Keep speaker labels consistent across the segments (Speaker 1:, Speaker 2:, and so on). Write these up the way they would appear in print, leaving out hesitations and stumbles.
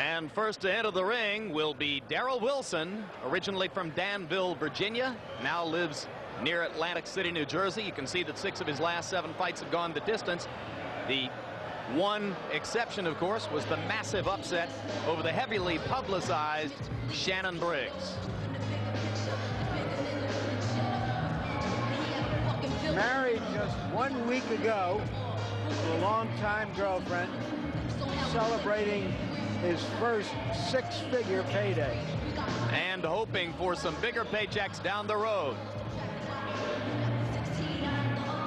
Speaker 1: And first to enter the ring will be Darroll Wilson, originally from Danville, Virginia, now lives near Atlantic City, New Jersey. You can see that 6 of his last 7 fights have gone the distance. The one exception, of course, was the massive upset over the heavily publicized Shannon Briggs.
Speaker 2: Married just 1 week ago to a longtime girlfriend, celebrating his first 6-figure payday.
Speaker 1: And hoping for some bigger paychecks down the road.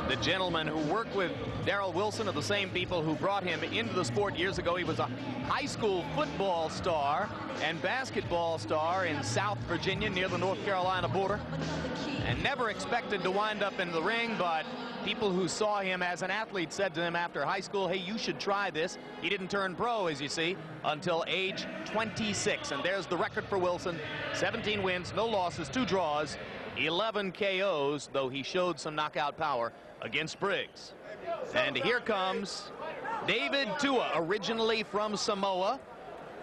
Speaker 1: The gentlemen who work with Darroll Wilson are the same people who brought him into the sport years ago. He was a high school football star and basketball star in South Virginia near the North Carolina border, and never expected to wind up in the ring, but people who saw him as an athlete said to him after high school, hey, you should try this. He didn't turn pro, as you see, until age 26. And there's the record for Wilson. 17 wins, no losses, 2 draws, 11 KOs, though he showed some knockout power against Briggs. And here comes David Tua, originally from Samoa,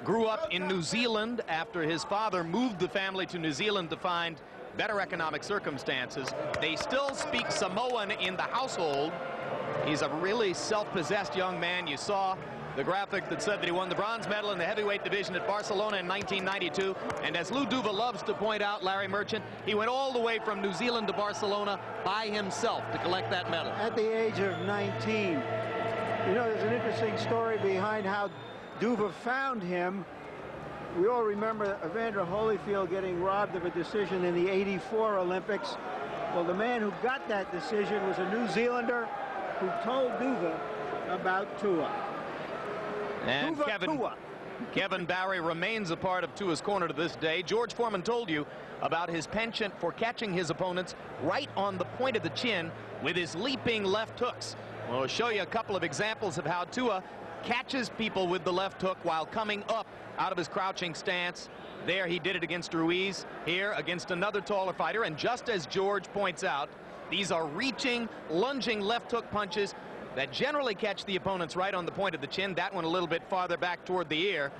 Speaker 1: grew up in New Zealand after his father moved the family to New Zealand to find better economic circumstances. They still speak Samoan in the household. He's a really self-possessed young man. You saw the graphic that said that he won the bronze medal in the heavyweight division at Barcelona in 1992. And as Lou Duva loves to point out, Larry Merchant, he went all the way from New Zealand to Barcelona by himself to collect that medal.
Speaker 2: At the age of 19. You know, there's an interesting story behind how Duva found him. We all remember Evander Holyfield getting robbed of a decision in the '84 Olympics. Well, the man who got that decision was a New Zealander who told Duva about Tua.
Speaker 1: And
Speaker 2: Tua.
Speaker 1: Kevin Barry remains a part of Tua's corner to this day. George Foreman told you about his penchant for catching his opponents right on the point of the chin with his leaping left hooks. We'll show you a couple of examples of how Tua catches people with the left hook while coming up out of his crouching stance. There he did it against Ruiz, here against another taller fighter. And just as George points out, these are reaching, lunging left hook punches that generally catch the opponents right on the point of the chin. That one a little bit farther back toward the ear.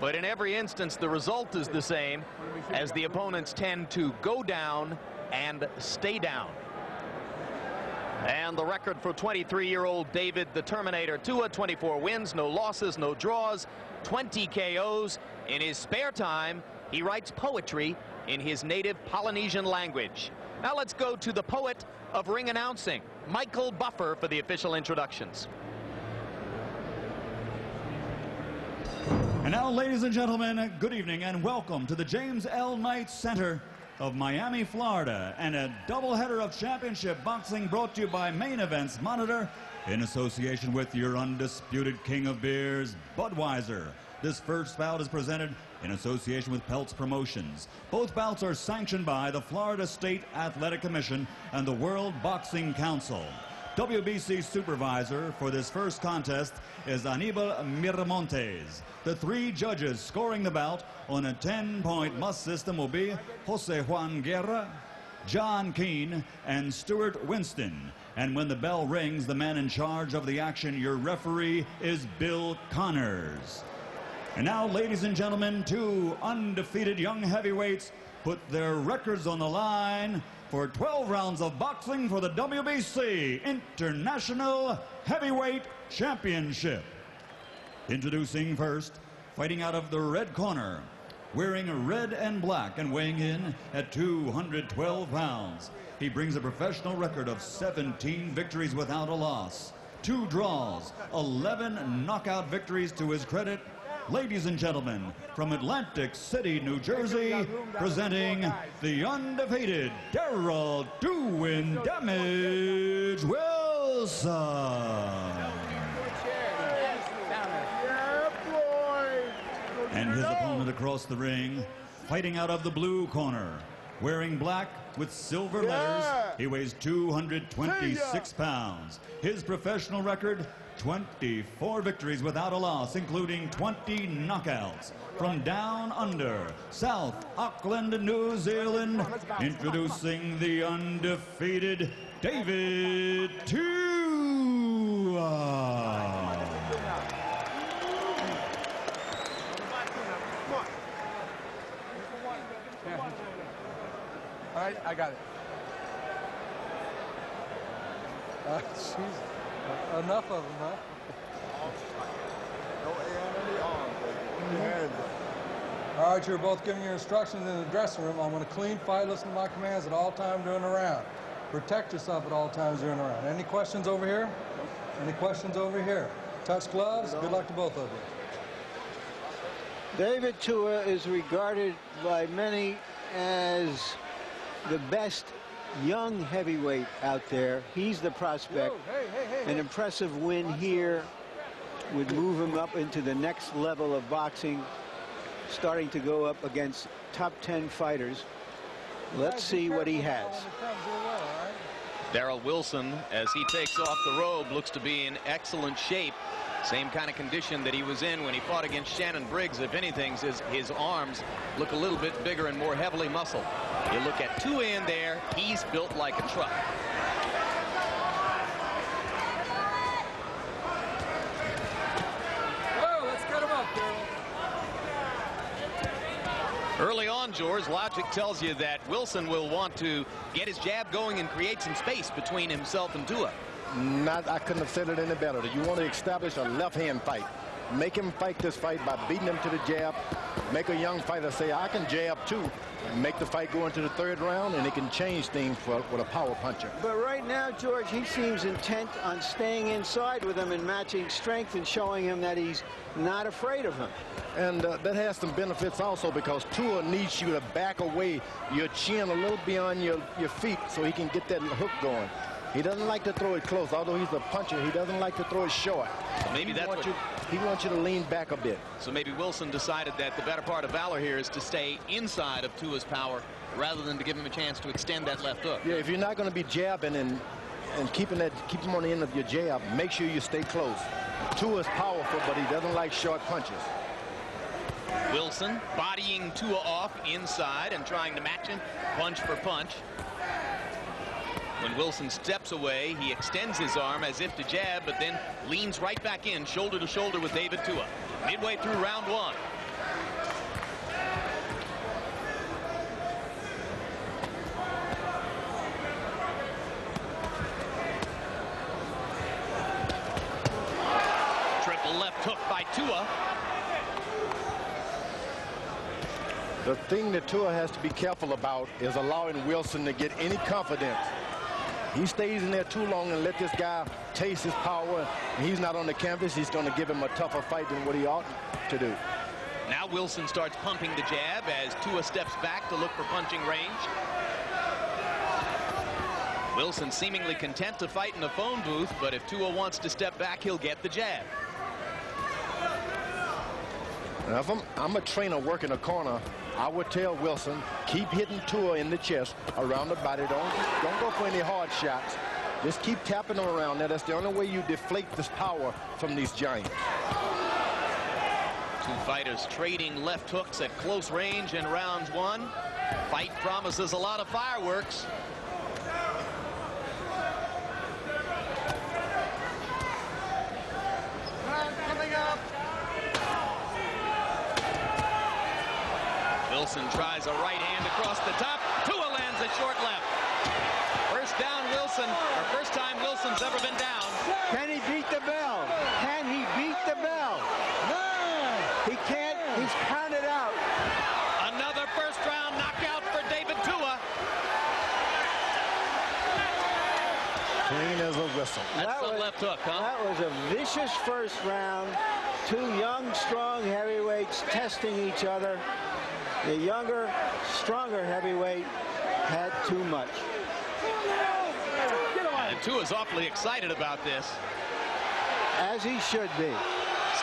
Speaker 1: But in every instance, the result is the same, as the opponents tend to go down and stay down. And the record for 23-year-old David the Terminator Tua, 24 wins, no losses, no draws, 20 KOs. In his spare time, he writes poetry in his native Polynesian language. Now let's go to the poet of ring announcing, Michael Buffer, for the official introductions.
Speaker 3: And now, ladies and gentlemen, good evening and welcome to the James L. Knight Center of Miami, Florida, and a doubleheader of championship boxing brought to you by Main Events Monitor in association with your undisputed king of beers, Budweiser. This first bout is presented in association with Peltz Promotions. Both bouts are sanctioned by the Florida State Athletic Commission and the World Boxing Council. WBC supervisor for this first contest is Anibal Miramontes. The 3 judges scoring the bout on a 10-point must system will be Jose Juan Guerra, John Keane, and Stuart Winston. And when the bell rings, the man in charge of the action, your referee, is Bill Connors. And now, ladies and gentlemen, 2 undefeated young heavyweights put their records on the line for 12 rounds of boxing for the WBC International Heavyweight Championship. Introducing first, fighting out of the red corner, wearing red and black and weighing in at 212 pounds. He brings a professional record of 17 victories without a loss, 2 draws, 11 knockout victories to his credit. Ladies and gentlemen, from Atlantic City, New Jersey, presenting the undefeated Darroll Doing Damage Wilson. And his opponent across the ring, fighting out of the blue corner, wearing black with silver letters. He weighs 226 pounds. His professional record, 24 victories without a loss, including 20 knockouts. From down under, South Auckland, New Zealand, introducing the undefeated David Tua.
Speaker 4: right? I got it. Jeez. Enough of them, huh?
Speaker 5: No air in the arms, baby.
Speaker 4: All right, you're both giving your instructions in the dressing room. I'm going to clean fight, listen to my commands at all times during the round. Protect yourself at all times during the round. Any questions over here? Any questions over here? Touch gloves. Good luck to both of you.
Speaker 2: David Tua is regarded by many as the best young heavyweight out there. He's the prospect. An impressive win here would move him up into the next level of boxing, starting to go up against top 10 fighters. Let's see what he has.
Speaker 1: Darroll Wilson, as he takes off the robe, looks to be in excellent shape. Same kind of condition that he was in when he fought against Shannon Briggs. If anything, his arms look a little bit bigger and more heavily muscled. You look at Tua in there, he's built like a truck.
Speaker 4: Whoa, let's get him up, Darroll.
Speaker 1: Early on, George, logic tells you that Wilson will want to get his jab going and create some space between himself and Tua.
Speaker 5: I couldn't have said it any better. You want to establish a left-hand fight. Make him fight this fight by beating him to the jab. Make a young fighter say, I can jab too. Make the fight go into the third round, and he can change things with a power puncher.
Speaker 2: But right now, George, he seems intent on staying inside with him and matching strength and showing him that he's not afraid of him.
Speaker 5: And that has some benefits also, because Tua needs you to back away your chin a little beyond your feet so he can get that hook going. He doesn't like to throw it close. Although he's a puncher, he doesn't like to throw it short.
Speaker 1: So maybe he
Speaker 5: wants you to lean back a bit.
Speaker 1: So maybe Wilson decided that the better part of valor here is to stay inside of Tua's power rather than to give him a chance to extend that left hook.
Speaker 5: Yeah, if you're not going to be jabbing and keep him on the end of your jab, make sure you stay close. Tua's powerful, but he doesn't like short punches.
Speaker 1: Wilson bodying Tua off inside and trying to match him punch for punch. When Wilson steps away, he extends his arm as if to jab, but then leans right back in, shoulder to shoulder with David Tua. Midway through round one. Triple left hook by Tua.
Speaker 5: The thing that Tua has to be careful about is allowing Wilson to get any confidence. He stays in there too long and let this guy taste his power. He's not on the canvas. He's going to give him a tougher fight than what he ought to do.
Speaker 1: Now Wilson starts pumping the jab as Tua steps back to look for punching range. Wilson seemingly content to fight in the phone booth, but if Tua wants to step back, he'll get the jab.
Speaker 5: Now, if I'm a trainer working a corner, I would tell Wilson, keep hitting Tua in the chest, around the body. Don't go for any hard shots. Just keep tapping him around there. That's the only way you deflate this power from these giants.
Speaker 1: Two fighters trading left hooks at close range in round one. Fight promises a lot of fireworks.
Speaker 4: Coming up.
Speaker 1: Wilson tries a right hand across the top. Tua lands a short left. First down Wilson, or first time Wilson's ever been down.
Speaker 2: Can he beat the bell? Can he beat the bell? No. He can't. He's counted out.
Speaker 1: Another first round knockout for David Tua.
Speaker 5: Clean as a whistle.
Speaker 1: That's the left hook, huh?
Speaker 2: That was a vicious first round. Two young, strong heavyweights testing each other. The younger, stronger heavyweight had too much.
Speaker 1: And Tua's awfully excited about this.
Speaker 2: As he should be.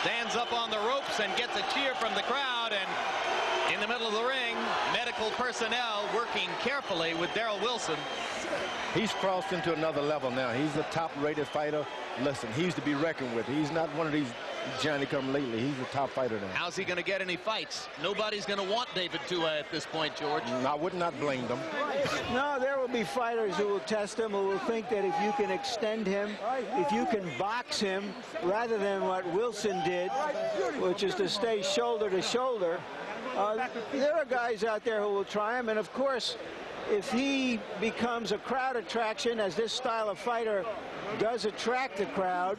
Speaker 1: Stands up on the ropes and gets a cheer from the crowd. And in the middle of the ring, medical personnel working carefully with Darroll Wilson.
Speaker 5: He's crossed into another level now. He's a top-rated fighter. Listen, he's to be reckoned with. He's not one of these Johnny-come-lately. He's a top fighter now.
Speaker 1: How's he going to get any fights? Nobody's going to want David Tua at this point, George.
Speaker 5: I would not blame them.
Speaker 2: No, there will be fighters who will test him, who will think that if you can extend him, if you can box him, rather than what Wilson did, which is to stay shoulder to shoulder, there are guys out there who will try him. And, of course, if he becomes a crowd attraction, as this style of fighter does attract the crowd,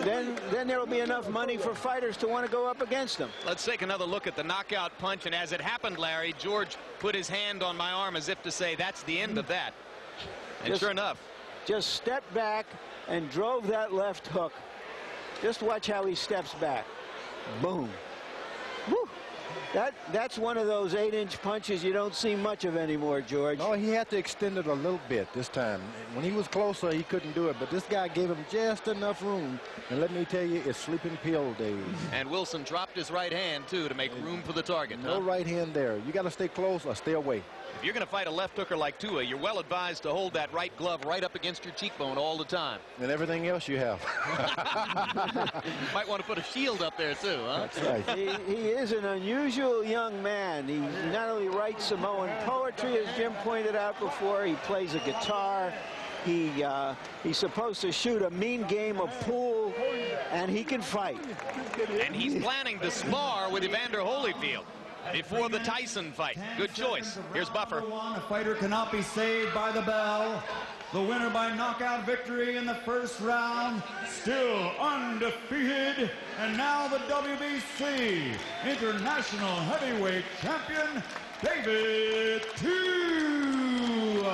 Speaker 2: then there will be enough money for fighters to want to go up against him.
Speaker 1: Let's take another look at the knockout punch, and as it happened, Larry, George put his hand on my arm as if to say that's the end of that. And sure enough,
Speaker 2: just stepped back and drove that left hook. Just watch how he steps back. Boom. Woo. That's one of those 8-inch punches you don't see much of anymore, George.
Speaker 5: No, he had to extend it a little bit this time. When he was closer, he couldn't do it, but this guy gave him just enough room. And let me tell you, it's sleeping pill days.
Speaker 1: And Wilson dropped his right hand, too, to make room for the target.
Speaker 5: No right hand there. You got to stay close or stay away.
Speaker 1: If you're going to fight a left hooker like Tua, you're well advised to hold that right glove right up against your cheekbone all the time.
Speaker 5: And everything else you have.
Speaker 1: Might want to put a shield up there, too, huh?
Speaker 5: That's right.
Speaker 2: He is an unusual young man. He not only writes Samoan poetry, as Jim pointed out before, he plays a guitar. He's supposed to shoot a mean game of pool, and he can fight.
Speaker 1: And he's planning to spar with Evander Holyfield before the Tyson fight. Good choice. Here's Buffer.
Speaker 3: A fighter cannot be saved by the bell. The winner by knockout victory in the first round, still undefeated, and now the WBC International Heavyweight Champion, David Tua.